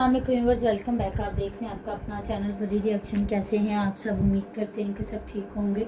Viewers, welcome back. आप देख रहे हैं आपका अपना चैनल परी रिएक्शन। कैसे हैं आप सब? उम्मीद करते हैं कि सब ठीक होंगे,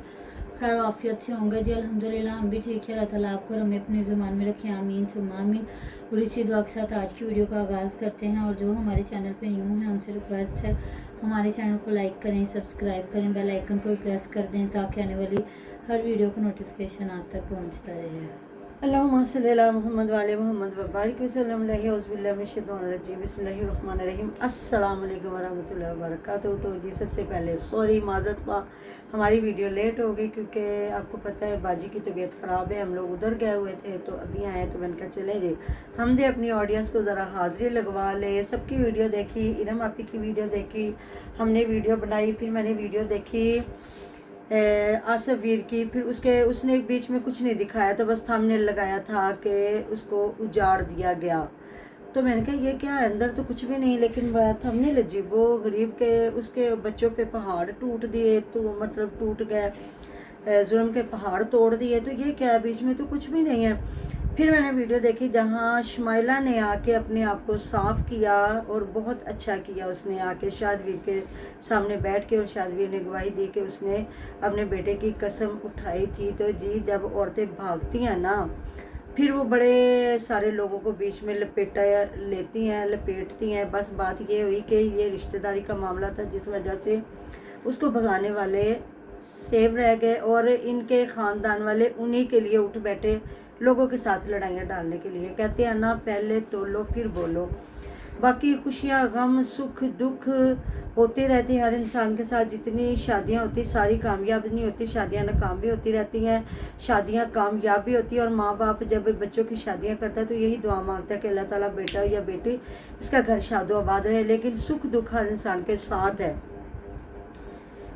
खैर आफियत से होंगे जी। अल्हम्दुलिल्लाह हम भी ठीक है। अल्लाह ताला आपको और हमें अपने ज़ुबान में रखें, आमीन सुम्मा आमीन। और इसी दुआ के साथ आज की वीडियो का आगाज़ करते हैं। और जो हमारे चैनल पे न्यू हैं उनसे रिक्वेस्ट है हमारे चैनल को लाइक करें, सब्सक्राइब करें, बेल आइकन को प्रेस कर दें ताकि आने वाली हर वीडियो का नोटिफिकेशन आप तक पहुँचता रहे। अल्लाहुम्मा सल्ली अला मुहम्मद वाले मोहम्मद व बारिक वसल्लम अलैहि औज़ुबिल्लाहि मिनश शैतानिर रजीम बिस्मिल्लाहिर रहमानिर रहीम अस्सलाम वालेकुम व रहमतुल्लाहि व बरकातहू। तो जी सबसे पहले सॉरी, माज़रत पा हमारी वीडियो लेट हो गई क्योंकि आपको पता है बाजी की तबीयत ख़राब है। हम लोग उधर गए हुए थे तो अभी आए तो मैंने कहा चले जी हम भी अपनी ऑडियंस को ज़रा हाज़िरी लगवा ले। सबकी वीडियो देखी, इरम आपी की वीडियो देखी, हमने वीडियो बनाई, फिर मैंने वीडियो देखी आसिफ वीर की, फिर उसने बीच में कुछ नहीं दिखाया, तो बस थंबनेल लगाया था कि उसको उजाड़ दिया गया। तो मैंने कहा ये क्या है, अंदर तो कुछ भी नहीं, लेकिन थंबनेल अजीब, वो गरीब के उसके बच्चों पे पहाड़ टूट दिए, तो मतलब टूट गए, जुल्म के पहाड़ तोड़ दिए, तो ये क्या है, बीच में तो कुछ भी नहीं है। फिर मैंने वीडियो देखी जहाँ शमाइला ने आके अपने आप को साफ़ किया और बहुत अच्छा किया। उसने आके शादवीर के सामने बैठ के और शादवीर ने गवाही दी कि उसने अपने बेटे की कसम उठाई थी। तो जी जब औरतें भागती हैं ना, फिर वो बड़े सारे लोगों को बीच में लपेटती हैं। बस बात ये हुई कि ये रिश्तेदारी का मामला था जिस वजह से उसको भगाने वाले सेव रह गए और इनके ख़ानदान वाले उन्हीं के लिए उठ बैठे, लोगों के साथ लड़ाइयाँ डालने के लिए। कहते हैं ना, पहले तोलो फिर बोलो। बाकी खुशियाँ, गम, सुख, दुख होते रहते हैं हर इंसान के साथ। जितनी शादियाँ होती सारी कामयाब नहीं होती, शादियाँ नाकाम भी होती रहती हैं, शादियाँ कामयाब भी होती है। और माँ बाप जब बच्चों की शादियाँ करता है तो यही दुआ मांगता है कि अल्लाह ताला बेटा या बेटी इसका घर शादो आबाद रहे। लेकिन सुख दुख हर इंसान के साथ है।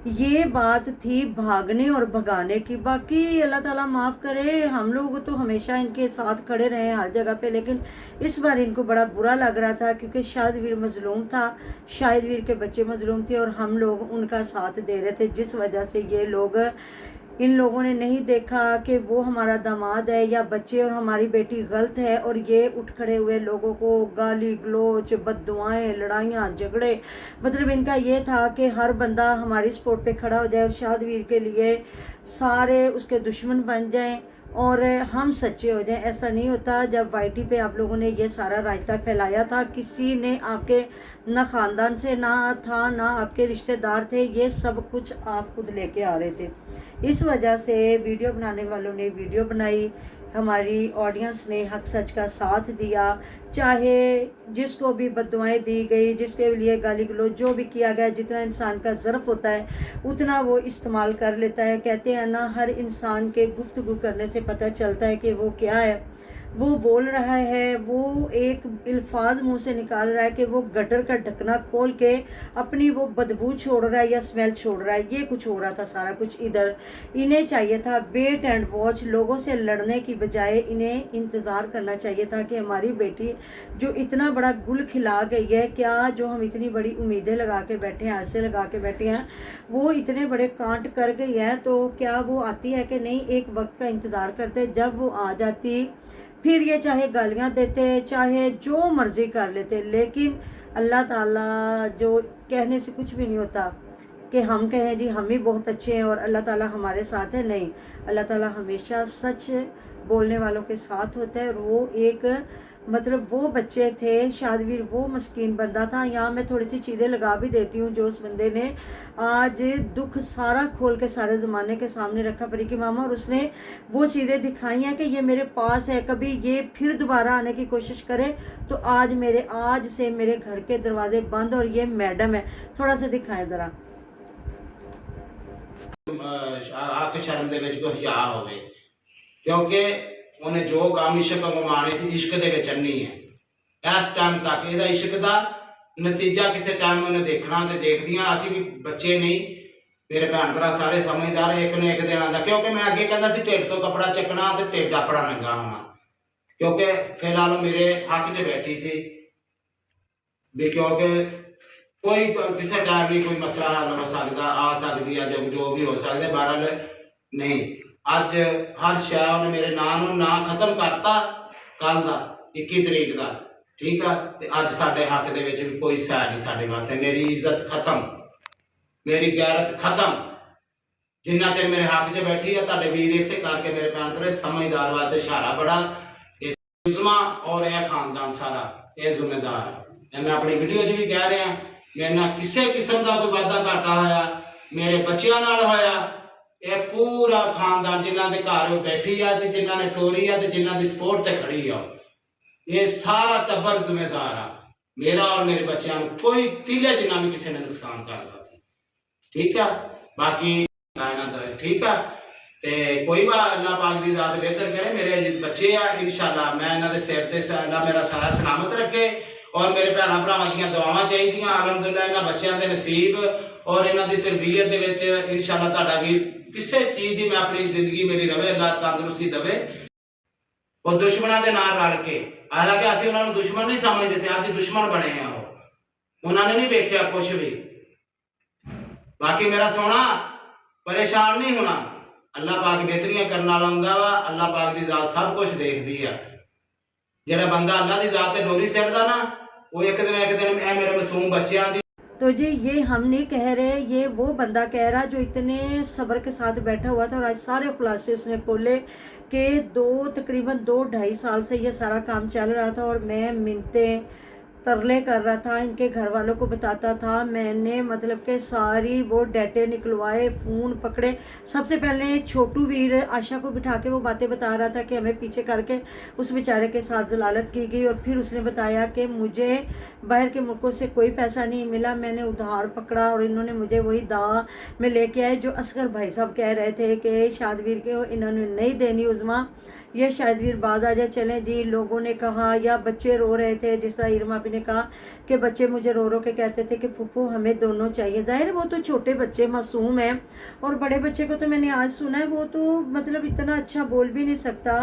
ये बात थी भागने और भगाने की। बाकी अल्लाह ताला माफ़ करे, हम लोग तो हमेशा इनके साथ खड़े रहे हर जगह पे, लेकिन इस बार इनको बड़ा बुरा लग रहा था क्योंकि शादवीर मजलूम था, शादवीर के बच्चे मजलूम थे और हम लोग उनका साथ दे रहे थे, जिस वजह से ये लोग, इन लोगों ने नहीं देखा कि वो हमारा दामाद है या बच्चे और हमारी बेटी गलत है, और ये उठ खड़े हुए लोगों को गाली गलोच, बददुआएं, लड़ाइयाँ, झगड़े, मतलब इनका ये था कि हर बंदा हमारी सपोर्ट पे खड़ा हो जाए और शादवीर के लिए सारे उसके दुश्मन बन जाएं और हम सच्चे हो जाएं। ऐसा नहीं होता। जब वाईटी पे आप लोगों ने ये सारा रायता फैलाया था, किसी ने आपके ना ख़ानदान से ना था, ना आपके रिश्तेदार थे, ये सब कुछ आप खुद लेके आ रहे थे। इस वजह से वीडियो बनाने वालों ने वीडियो बनाई, हमारी ऑडियंस ने हक सच का साथ दिया। चाहे जिसको भी बद्दुआएं दी गई, जिसके लिए गाली गलौज जो भी किया गया, जितना इंसान का ज़र्फ होता है उतना वो इस्तेमाल कर लेता है। कहते हैं ना, हर इंसान के गुफ्तगू करने से पता चलता है कि वो क्या है, वो बोल रहा है, वो एक अल्फाज मुंह से निकाल रहा है कि वो गटर का ढकना खोल के अपनी वो बदबू छोड़ रहा है या स्मेल छोड़ रहा है। ये कुछ हो रहा था सारा कुछ इधर। इन्हें चाहिए था वेट एंड वॉच, लोगों से लड़ने की बजाय इन्हें इंतज़ार करना चाहिए था कि हमारी बेटी जो इतना बड़ा गुल खिला गई है, क्या जो हम इतनी बड़ी उम्मीदें लगा के बैठे हैं, आसे लगा के बैठे हैं, वो इतने बड़े कांट कर गई है, तो क्या वो आती है कि नहीं। एक वक्त का इंतज़ार करते, जब वो आ जाती फिर ये चाहे गालियाँ देते, चाहे जो मर्जी कर लेते, लेकिन अल्लाह ताला जो कहने से कुछ भी नहीं होता कि हम कहें जी हम ही बहुत अच्छे हैं और अल्लाह ताला हमारे साथ है। नहीं, अल्लाह ताला हमेशा सच बोलने वालों के साथ होता है। और वो एक मतलब वो बच्चे थे, शादवीर वो मस्कीन बंदा था। यहाँ मैं थोड़ी सी चीज़ें लगा भी देती हूँ जो उस बंदे ने आज दुख सारा खोल के सारे ज़माने के सामने रखा, परी की मामा, और उसने वो चीज़ें दिखाई हैं कि ये मेरे पास है, कभी ये फिर दोबारा आने की कोशिश करे तो आज से मेरे घर के दरवाजे बंद। और ये मैडम है, थोड़ा सा दिखाएं ज़रा। आके शर्म दे विच कोई हिया होवे, क्योंकि उन्हें जो काम इश्क कमाने सी इश्क दे विच नहीं है। इस टाइम तक ਇਹਦਾ इश्क ਦਾ नतीजा किसी टाइम उन्हें देखना ते देखदियां। असीं भी बच्चे नहीं, मेरे भैन भरा सारे समझदार, एक ने एक दिन आंदा। क्योंकि मैं अगे कहंदा सी ढिड तो कपड़ा चकना ते ढिड अपना नंगा होना, क्योंकि फिलहाल मेरे हक च बैठी सी भी, क्योंकि कोई किसी टाइम भी कोई मसला हल हो सकता, आ सकती है, जो भी हो सकता। बहरहाल नहीं, अज हर शय उन्हें मेरे नाम खत्म करता कल का 21 तरीक का। ਠੀਕ ਆ। ਤੇ ਅੱਜ ਸਾਡੇ ਹੱਕ ਦੇ ਵਿੱਚ ਵੀ ਕੋਈ ਸਹਿ ਨਹੀਂ ਸਾਡੇ ਵਾਸਤੇ। ਮੇਰੀ ਇੱਜ਼ਤ ਖਤਮ, ਮੇਰੀ ਗੈਰਤ ਖਤਮ। ਜਿੰਨਾ ਚਿਰ ਮੇਰੇ ਹੱਕ 'ਚ ਬੈਠੀ ਆ ਤੁਹਾਡੇ ਵੀਰ, ਇਸੇ ਕਰਕੇ ਮੇਰੇ ਭੈਣ ਭਰਾ ਸਮਝਦਾਰ ਵਾਸਤੇ ਇਸ਼ਾਰਾ ਬੜਾ। ਇਸ ਜ਼ੁਲਮਾਂ ਔਰ ਇਹ ਖਾਨਦਾਨ ਸਾਰਾ ਇਹ ਜ਼ਿੰਮੇਦਾਰ ਹੈ। ਮੈਂ ਆਪਣੀ ਵੀਡੀਓ 'ਚ ਵੀ ਕਹਿ ਰਿਹਾ, ਮੇਰੇ ਨਾਲ ਕਿਸੇ ਕਿਸਮ ਦਾ ਕੋਈ ਵਾਧਾ ਘਾਟਾ ਹੋਇਆ, ਮੇਰੇ ਬੱਚਿਆਂ ਨਾਲ ਹੋਇਆ, ਇਹ ਪੂਰਾ ਖਾਨਦਾਨ ਜਿਨ੍ਹਾਂ ਦੇ ਘਰ ਉਹ ਬੈਠੀ ਆ ਤੇ ਜਿਨ੍ਹਾਂ ਨੇ ਟੋਰੀ ਆ ਤੇ ਜਿਨ੍ਹਾਂ ਦੀ ਸਪੋਰਟ ਤੇ ਖੜੀ ਆ, ਇਹ ਸਾਰਾ ਟੱਬਰ ਜ਼ਿੰਮੇਦਾਰ ਆ। ਮੇਰਾ ਔਰ ਮੇਰੇ ਬੱਚਿਆਂ ਨੂੰ ਕੋਈ ਤਿਲੇ ਜਿੰਨਾ ਵੀ ਕਿਸੇ ਨੇ ਨੁਕਸਾਨ ਕਰਦਾ, ਠੀਕ ਆ। ਬਾਕੀ ਠੀਕ ਆ ਤੇ ਕੋਈ ਬਾਤ ਅੱਲਾਹ ਪਾਕ ਦੀ ਜ਼ਾਤ ਬਿਹਤਰ ਕਰੇ। ਮੇਰੇ ਬੱਚੇ ਆ, इंशाअल्लाह मैं ਇਹਨਾਂ ਦੇ ਸਿਰ ਤੇ ਅੱਲਾਹ ਮੇਰਾ ਸਾਰਾ ਸਲਾਮਤ ਰੱਖੇ ਔਰ ਮੇਰੇ ਭੈਣਾਂ ਭਰਾਵਾਂ ਦੀਆਂ ਦੁਆਵਾਂ ਚਾਹੀਦੀਆਂ। ਅਲਹਮਦੁਲਿਲਾ ਇਹਨਾਂ ਬੱਚਿਆਂ ਦੇ ਨਸੀਬ ਔਰ ਇਹਨਾਂ ਦੀ ਤਰਬੀਅਤ ਦੇ ਵਿੱਚ इंशाअल्लाह ਤੁਹਾਡਾ ਵੀ ਕਿਸੇ ਚੀਜ਼ ਦੀ ਮੈਂ ਆਪਣੀ ਜ਼ਿੰਦਗੀ ਮੇਰੀ ਰਵੇ, ਅੱਲਾਹ ਤੰਦਰੁਸਤੀ ਦੇਵੇ। ਉਹ ਦੁਸ਼ਮਣਾਂ ਦੇ ਨਾਲ ਰਲ ਕੇ, ਹਾਲਾਂਕਿ ਅਸੀਂ ਉਹਨਾਂ ਨੂੰ ਦੁਸ਼ਮਣ ਨਹੀਂ ਸਮਝਦੇ ਸੀ, ਅੱਜ ਦੁਸ਼ਮਣ ਬਣੇ ਆ। ਉਹਨਾਂ ਨੇ ਨਹੀਂ ਵੇਖਿਆ ਕੁਛ ਵੀ। ਬਾਕੀ ਮੇਰਾ ਸੋਹਣਾ ਪਰੇਸ਼ਾਨ ਨਹੀਂ ਹੋਣਾ, ਅੱਲਾਹ ਪਾਕ ਬਿਹਤਰੀਆਂ ਕਰਨ ਵਾਲਾ ਹੁੰਦਾ ਵਾ। ਅੱਲਾਹ ਪਾਕ ਦੀ ਜ਼ਾਤ ਸਭ ਕੁਝ ਦੇਖਦੀ ਆ। ਜਿਹੜਾ ਬੰਦਾ ਅੱਲਾਹ ਦੀ ਜ਼ਾਤ ਤੇ ਡੋਰੀ ਸਿੱਟਦਾ ਨਾ, ਉਹ ਇੱਕ ਦਿਨ ਇਹ ਮੇਰੇ ਮਾਸੂਮ ਬੱਚਿਆਂ ਦੀ। तो जी ये हम नहीं कह रहे, ये वो बंदा कह रहा जो इतने सब्र के साथ बैठा हुआ था और आज सारे खुलासे उसने खोले कि तकरीबन 2-2.5 साल से ये सारा काम चल रहा था और मैं मिन्नतें तरले कर रहा था, इनके घर वालों को बताता था। मैंने मतलब कि सारी वो डेटे निकलवाए, फ़ोन पकड़े। सबसे पहले छोटू वीर आशा को बिठा के वो बातें बता रहा था कि हमें पीछे करके उस बेचारे के साथ जलालत की गई। और फिर उसने बताया कि मुझे बाहर के मुल्कों से कोई पैसा नहीं मिला, मैंने उधार पकड़ा और इन्होंने मुझे वही दाव में लेके आए जो असगर भाई साहब कह रहे थे कि शादवीर के इन्होंने नहीं देनी उज़मा, ये शादवीर बाज आ जाए। चलें जी, लोगों ने कहा या बच्चे रो रहे थे, जिस तरह इरमा भी ने कहा कि बच्चे मुझे रो रो के कहते थे कि फूफू हमें दोनों चाहिए। जाहिर वो तो छोटे बच्चे मासूम हैं, और बड़े बच्चे को तो मैंने आज सुना है वो तो मतलब इतना अच्छा बोल भी नहीं सकता।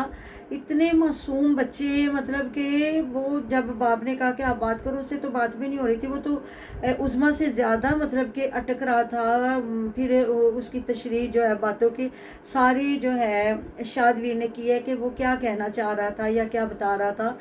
इतने मासूम बच्चे, मतलब कि वो जब बाप ने कहा कि आप बात करो, उससे तो बात भी नहीं हो रही थी। वो तो उज़मा से ज़्यादा मतलब कि अटक रहा था। फिर उसकी तशरीह जो है बातों की सारी जो है शादवीर ने की है कि वो क्या कहना चाह रहा था या क्या बता रहा था।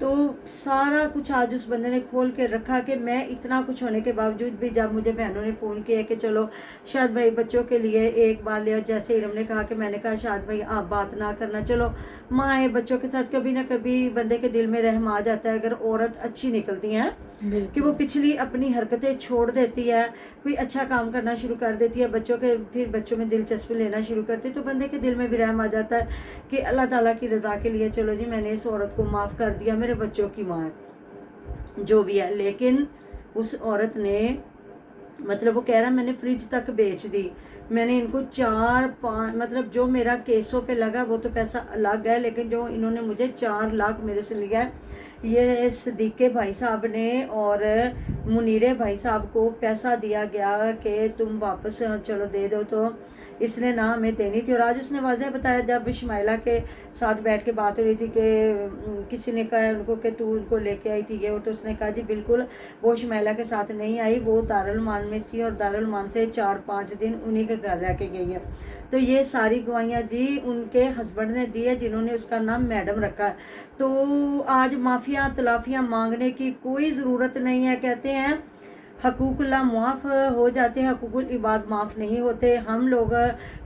तो सारा कुछ आज उस बंदे ने खोल के रखा कि मैं इतना कुछ होने के बावजूद भी जब मुझे बहनों ने फ़ोन किया कि चलो शाद भाई बच्चों के लिए एक बार ले, जैसे इरम ने कहा कि मैंने कहा शाद भाई आप बात ना करना, चलो माँ है बच्चों के साथ कभी ना कभी बंदे के दिल में रहम आ जाता है। अगर औरत अच्छी निकलती है कि वो पिछली अपनी हरकतें छोड़ देती है, कोई अच्छा काम करना शुरू कर देती है, बच्चों के फिर बच्चों में दिलचस्पी लेना शुरू करती है, तो बंदे के दिल में भी रहम आ जाता है कि अल्लाह ताला की रज़ा के लिए चलो जी मैंने इस औरत को माफ़ कर दिया, मेरे बच्चों की माँ है जो भी है। लेकिन उस औरत ने मतलब वो कह रहा मैंने फ्रिज तक बेच दी, मैंने इनको 4-5 मतलब जो मेरा केसों पे लगा वो तो पैसा अलग है, लेकिन जो इन्होंने मुझे 4 लाख मेरे से लिया है, ये सदीके भाई साहब ने और मुनीरे भाई साहब को पैसा दिया गया कि तुम वापस चलो दे दो, तो इसने ना हमें देनी थी। और आज उसने वाज़ह बताया जब शमाइला के साथ बैठ के बात हो रही थी कि किसी ने कहा उनको कि तू उनको लेके आई थी ये, तो उसने कहा जी बिल्कुल वो शमाइला के साथ नहीं आई, वो दारुल मान में थी और दारुल मान से 4-5 दिन उन्हीं के घर रह के गई है। तो ये सारी गवाहियाँ जी उनके हस्बैंड ने दी है जिन्होंने उसका नाम मैडम रखा है। तो आज माफिया तलाफियाँ मांगने की कोई ज़रूरत नहीं है। कहते हैं हकूकुल्लाह माफ़ हो जाते हैं, हकूकुल इबाद माफ़ नहीं होते। हम लोग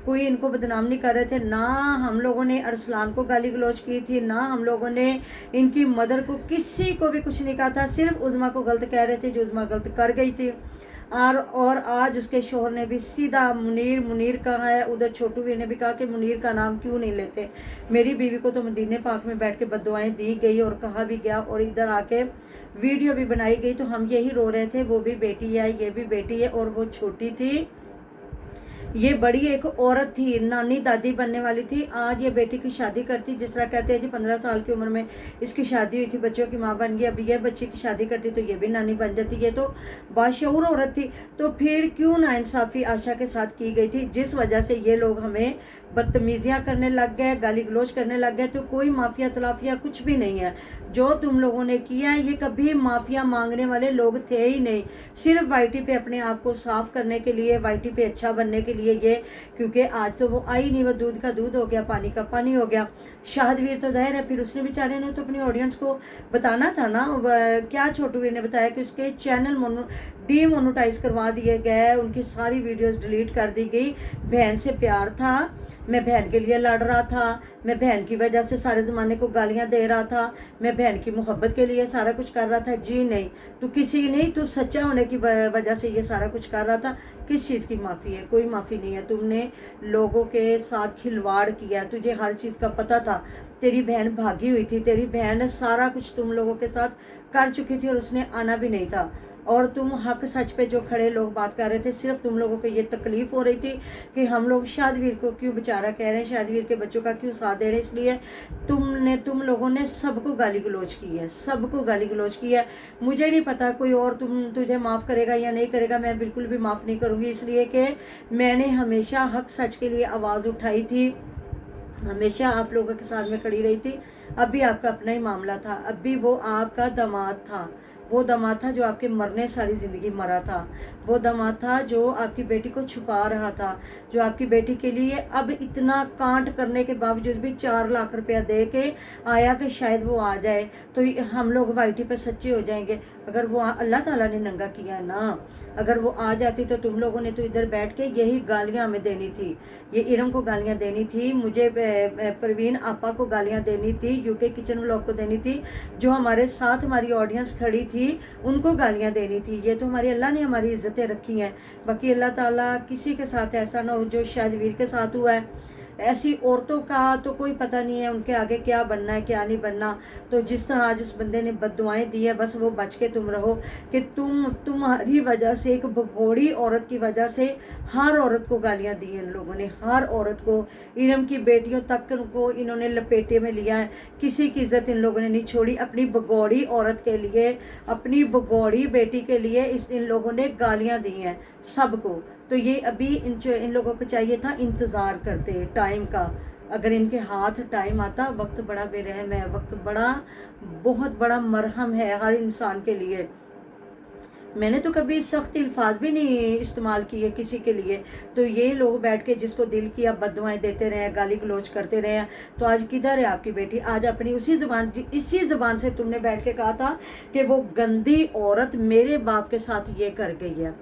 कोई इनको बदनाम नहीं कर रहे थे, ना हम लोगों ने अरसलान को गाली गलौज की थी, ना हम लोगों ने इनकी मदर को किसी को भी कुछ नहीं कहा था, सिर्फ उज़मा को गलत कह रहे थे जो उज़मा गलत कर गई थी। और आज उसके शोहर ने भी सीधा मुनीर कहा है, उधर छोटू वीर ने भी कहा कि मुनीर का नाम क्यों नहीं लेते। मेरी बीवी को तो मदीने पाक में बैठ के बद्दुआएं दी गई और कहा भी गया और इधर आके वीडियो भी बनाई गई, तो हम यही रो रहे थे वो भी बेटी है ये भी बेटी है। और वो छोटी थी, ये बड़ी एक औरत थी, नानी दादी बनने वाली थी। आज ये बेटी की शादी करती, जिस तरह कहते हैं जी 15 साल की उम्र में इसकी शादी हुई थी, बच्चों की माँ बन गई, अब ये बच्ची की शादी करती तो ये भी नानी बन जाती। ये तो बाशऊर औरत थी। तो फिर क्यों नाइंसाफ़ी आशा के साथ की गई थी, जिस वजह से ये लोग हमें बदतमीजियाँ करने लग गए, गाली गलौज करने लग गए। तो कोई माफिया तलाफिया कुछ भी नहीं है। जो तुम लोगों ने किया है, ये कभी माफिया मांगने वाले लोग थे ही नहीं। सिर्फ वाईटी पे अपने आप को साफ करने के लिए, वाईटी पे अच्छा बनने के लिए ये, क्योंकि आज तो वो आई नहीं, वो दूध का दूध हो गया, पानी का पानी हो गया। शाहदवीर तो जाहिर है, फिर उसने बेचारे ने तो अपनी ऑडियंस को बताना था ना। क्या छोटू वीर ने बताया कि उसके चैनल डीमोनेटाइज करवा दिए गए, उनकी सारी वीडियोस डिलीट कर दी गई। बहन से प्यार था, मैं बहन के लिए लड़ रहा था, मैं बहन की वजह से सारे ज़माने को गालियां दे रहा था, मैं बहन की मोहब्बत के लिए सारा कुछ कर रहा था। जी नहीं, तू किसी नहीं, तू सच्चा होने की वजह से ये सारा कुछ कर रहा था। किस चीज़ की माफ़ी है? कोई माफ़ी नहीं है। तुमने लोगों के साथ खिलवाड़ किया, तुझे हर चीज़ का पता था। तेरी बहन भागी हुई थी, तेरी बहन सारा कुछ तुम लोगों के साथ कर चुकी थी और उसने आना भी नहीं था। और तुम हक सच पे जो खड़े लोग बात कर रहे थे, सिर्फ तुम लोगों को ये तकलीफ हो रही थी कि हम लोग शादवीर को क्यों बेचारा कह रहे हैं, शादवीर के बच्चों का क्यों साथ दे रहे हैं। इसलिए तुम लोगों ने सबको गाली गलौज की है, सबको गाली गलौज की है। मुझे नहीं पता कोई और तुझे माफ़ करेगा या नहीं करेगा, मैं बिल्कुल भी माफ़ नहीं करूँगी। इसलिए कि मैंने हमेशा हक सच के लिए आवाज़ उठाई थी, हमेशा आप लोगों के साथ में खड़ी रही थी। अब भी आपका अपना ही मामला था, अब भी वो आपका दामाद था, वो दामाद था जो आपके मरने सारी ज़िंदगी मरा था, वो दामाद था जो आपकी बेटी को छुपा रहा था, जो आपकी बेटी के लिए अब इतना कांट करने के बावजूद भी 4 लाख रुपया दे के आया कि शायद वो आ जाए तो हम लोग वाईटी पे सच्चे हो जाएंगे। अगर वो अल्लाह ताला ने नंगा किया ना, अगर वो आ जाती तो तुम लोगों ने तो इधर बैठ के यही गालियाँ हमें देनी थी, ये इरम को गालियाँ देनी थी, मुझे परवीन आपा को गालियाँ देनी थी, यूके किचन व्लॉग को देनी थी, जो हमारे साथ हमारी ऑडियंस खड़ी थी उनको गालियाँ देनी थी। ये तो हमारी अल्लाह ने हमारी इज्जतें रखी हैं। बाकी अल्लाह ताला किसी के साथ ऐसा ना हो जो शादवीर के साथ हुआ है। ऐसी औरतों का तो कोई पता नहीं है उनके आगे क्या बनना है क्या नहीं बनना। तो जिस तरह आज उस बंदे ने बद्दुआएं दी है, बस वो बच के तुम रहो कि तुम्हारी वजह से, एक भगोड़ी औरत की वजह से हर औरत को गालियां दी हैं इन लोगों ने, हर औरत को, इरम की बेटियों तक को इन्होंने लपेटे में लिया है। किसी की इज्जत इन लोगों ने नहीं छोड़ी। अपनी भगोड़ी औरत के लिए, अपनी भगोड़ी बेटी के लिए इन लोगों ने गालियां दी हैं सबको। तो ये अभी इन लोगों को चाहिए था इंतज़ार करते टाइम का। अगर इनके हाथ टाइम आता, वक्त बड़ा बेरहम है, वक्त बहुत बड़ा मरहम है हर इंसान के लिए। मैंने तो कभी सख्त अल्फाज भी नहीं इस्तेमाल किए किसी के लिए। तो ये लोग बैठ के जिसको दिल किया बद्दुआएं देते रहे, गाली गलौज करते रहे। तो आज किधर है आपकी बेटी? आज अपनी इसी ज़बान से तुमने बैठ के कहा था कि वो गंदी औरत मेरे बाप के साथ ये कर गई है।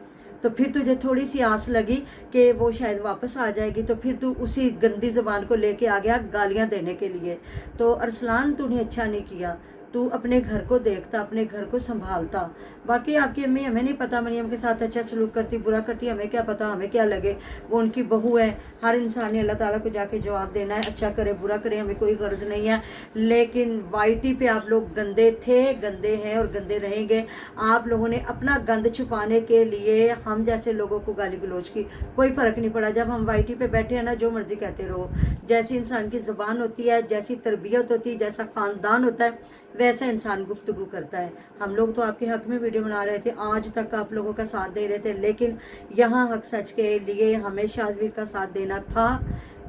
तो फिर तुझे थोड़ी सी आस लगी कि वो शायद वापस आ जाएगी, तो फिर तू उसी गंदी ज़बान को लेके आ गया गालियां देने के लिए। तो अरसलान, तूने अच्छा नहीं किया, तू अपने घर को देखता, अपने घर को संभालता। बाकी आपकी अम्मी, हमें नहीं पता मरियम के साथ अच्छा सलूक करती बुरा करती, हमें क्या पता, हमें क्या लगे, वो उनकी बहू है। हर इंसान ने अल्लाह ताला को जाके जवाब देना है, अच्छा करे बुरा करे, हमें कोई गर्ज नहीं है। लेकिन वाईटी पे आप लोग गंदे थे, गंदे हैं और गंदे रहेंगे। आप लोगों ने अपना गंद छुपाने के लिए हम जैसे लोगों को गाली गलौज की, कोई फ़र्क नहीं पड़ा। जब हम वाईटी पे बैठे हैं ना, जो मर्जी कहते रहो। जैसी इंसान की ज़बान होती है, जैसी तरबियत होती है, जैसा ख़ानदान होता है, वैसा इंसान गुफ्तगू करता है। हम लोग तो आपके हक में वीडियो बना रहे थे, आज तक आप लोगों का साथ दे रहे थे, लेकिन यहाँ हक सच के लिए हमें शाहदवीर का साथ देना था,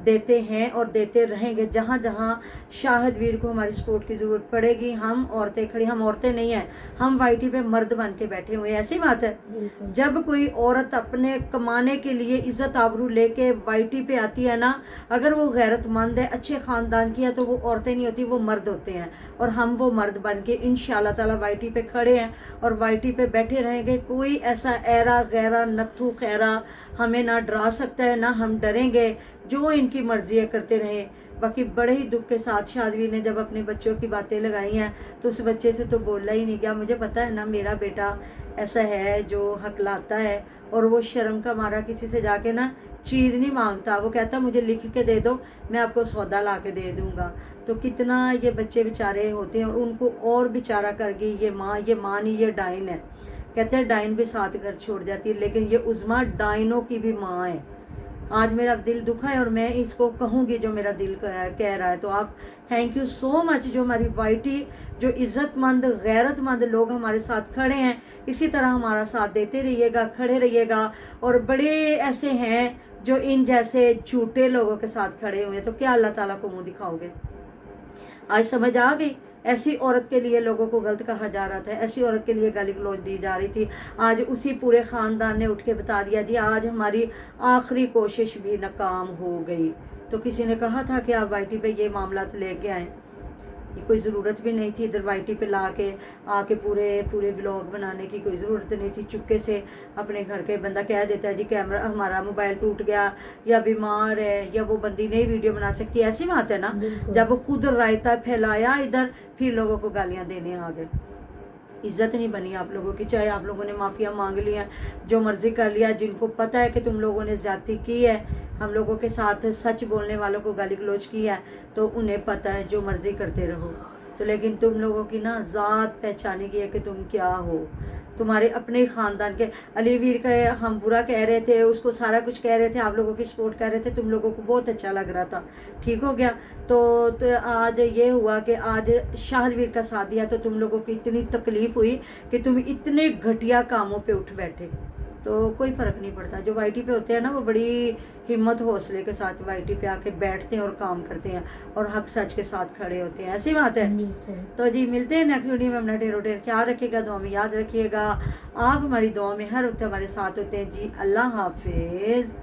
देते हैं और देते रहेंगे। जहाँ जहाँ शाहदवीर को हमारी सपोर्ट की ज़रूरत पड़ेगी, हम औरतें खड़ी, हम औरतें नहीं हैं, हम वाईटी पे मर्द बन के बैठे हुए हैं। ऐसी बात है, जब कोई औरत अपने कमाने के लिए इज़्ज़त आबरू लेके वाईटी पे आती है ना, अगर वो गैरतमंद है, अच्छे ख़ानदान की है, तो वो औरतें नहीं होती, वो मर्द होते हैं। और हम वो मर्द बन के इंशाअल्लाह ताला वाईटी पे खड़े हैं और वाईटी पे बैठे रहेंगे। कोई ऐसा ऐरा गैरा नत्थू खैरा हमें ना डरा सकता है, ना हम डरेंगे। जो इनकी मर्जी है करते रहे। बाकी बड़े ही दुख के साथ शादवीर ने जब अपने बच्चों की बातें लगाई हैं, तो उस बच्चे से तो बोला ही नहीं गया। मुझे पता है ना, मेरा बेटा ऐसा है जो हकलाता है और वो शर्म का मारा किसी से जाके ना चीज़ नहीं मांगता। वो कहता मुझे लिख के दे दो, मैं आपको सौदा ला के दे दूँगा। तो कितना ये बच्चे बेचारे होते हैं और उनको और बेचारा कर गई ये माँ नहीं, ये डाइन है। कहते हैं डाइन भी साथ घर छोड़ जाती है, लेकिन ये उज़मा डाइनों की भी माँ है। आज मेरा दिल दुखा है और मैं इसको कहूँगी जो मेरा दिल कह रहा है। तो आप थैंक यू सो मच, जो हमारी वाईटी, जो इज़्ज़तमंद गैरतमंद लोग हमारे साथ खड़े हैं, इसी तरह हमारा साथ देते रहिएगा, खड़े रहिएगा। और बड़े ऐसे हैं जो इन जैसे झूठे लोगों के साथ खड़े हुए हैं, तो क्या अल्लाह ताला को मुंह दिखाओगे? आज समझ आ गई? ऐसी औरत के लिए लोगों को गलत कहा जा रहा था, ऐसी औरत के लिए गाली गलौज दी जा रही थी। आज उसी पूरे ख़ानदान ने उठ के बता दिया जी आज हमारी आखिरी कोशिश भी नाकाम हो गई। तो किसी ने कहा था कि आप वाईटी पे ये मामला लेके आएँ, ये कोई ज़रूरत भी नहीं थी इधर वाईटी पे ला के आके पूरे व्लॉग बनाने की कोई ज़रूरत नहीं थी। चुपके से अपने घर के बंदा कह देता है जी कैमरा हमारा मोबाइल टूट गया या बीमार है या वो बंदी नहीं वीडियो बना सकती, ऐसी बात है ना। जब खुद रायता फैलाया इधर फिर लोगों को गालियाँ देने आ गए। इज्जत नहीं बनी आप लोगों की, चाहे आप लोगों ने माफ़िया मांग लिया, जो मर्जी कर लिया। जिनको पता है कि तुम लोगों ने ज़्यादती की है, हम लोगों के साथ सच बोलने वालों को गाली गलौज किया है, तो उन्हें पता है, जो मर्जी करते रहो। तो लेकिन तुम लोगों की ना ज़ात पहचाने की है कि तुम क्या हो। तुम्हारे अपने ख़ानदान के अली वीर का हम बुरा कह रहे थे, उसको सारा कुछ कह रहे थे, आप लोगों की सपोर्ट कर रहे थे, तुम लोगों को बहुत अच्छा लग रहा था, ठीक हो गया। तो आज ये हुआ कि आज शाहवीर का साथ दिया तो तुम लोगों की इतनी तकलीफ़ हुई कि तुम इतने घटिया कामों पे उठ बैठे। तो कोई फ़र्क नहीं पड़ता। जो वाईटी पे होते हैं ना वो बड़ी हिम्मत हौसले के साथ वाईटी पे आके बैठते हैं और काम करते हैं और हक सच के साथ खड़े होते हैं, ऐसी बात है। तो जी मिलते हैं नेक्स्ट वीडियो में। अपना ढेरों ढेर ख्याल रखिएगा, दुआ में याद रखिएगा। आप हमारी दुआ में हर वक्त हमारे साथ होते हैं जी। अल्लाह हाफिज़।